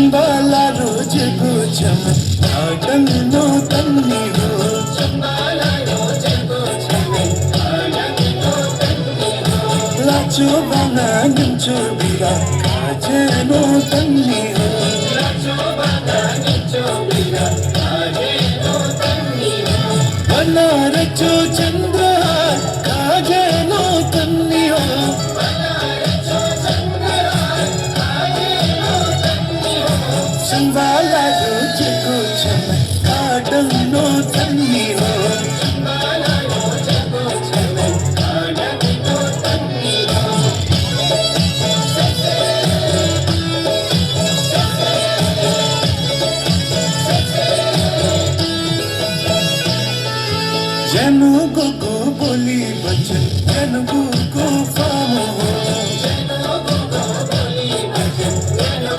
Shambhala rojego cham adan no tanni ho. Shambhala rojego cham adan no tanni ho. Lacho bana nincho bira kaje no tanni ho. Lacho bana nincho bira kaje no tanni ho. Bana racho chandra kaje no tanni ho. Shambhala rojego cham adan no tanni ho. Shambhala rojego cham adan no tanni ho. Janu go boli bachan janu go famo ho. Janu go boli bachan janu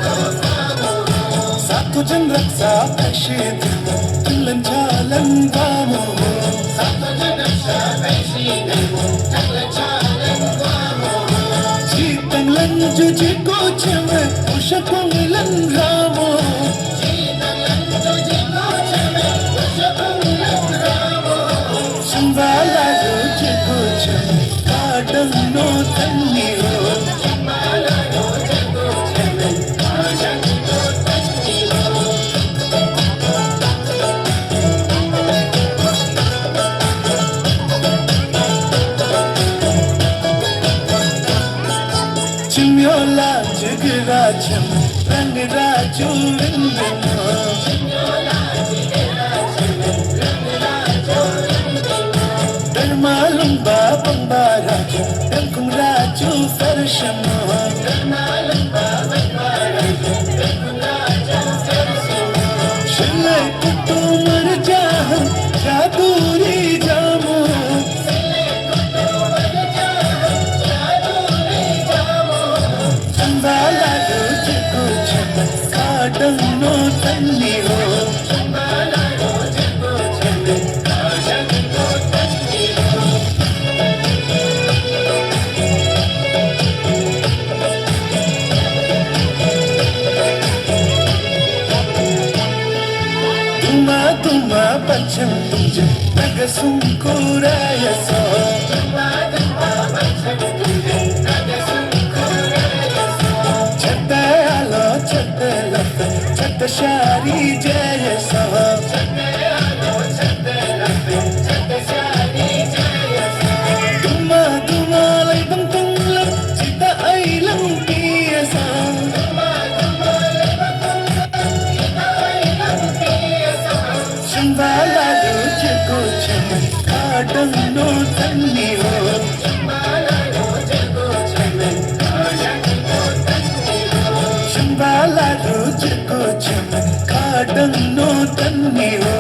go famo ho. Sato jan raksa ashid tulan chalan vamo ho. Sato jan raksa ashid tulan chalan vamo ho. Jitan lan juji ko chame usha konglan ramo. Jitan lan juji ko chame usha konglan ramo. Shambhala rojego cham adan no tanni ho. Shambhala rojego cham adan no tanni ho. Chimyola jigra cham rang raju vindin ho. Chimyola jigra cham rang raju vindin ho. Darmalum babang baraju dangkung raju farsham ho. Darmalum babang baraju dangkung raju farsham ho. Shilai kuttu marjah jaduri jamu. Shilai kuttu marjah jaduri jamu. Shambhala rojego cham adan no tanni ho. Shambhala rojego cham adan no tanni ho. Tuma tuma pacham tumje nagasum kuraya so. Tuma tuma pacham tumje nagasum kuraya so. Chatta alo chatta lafa chatta shari jaya so. Chatta alo chatta lafa chatta shari jaya so. Tuma tuma lai bang tung lam chita ai lang piya so. Tuma tuma lai bang tung lam chita ai lang piya so. Shambhala rojego cham adan no tanni ho. Shambhala rojego cham adan no tanni ho. Shambhala rojego cham adan no tanni ho.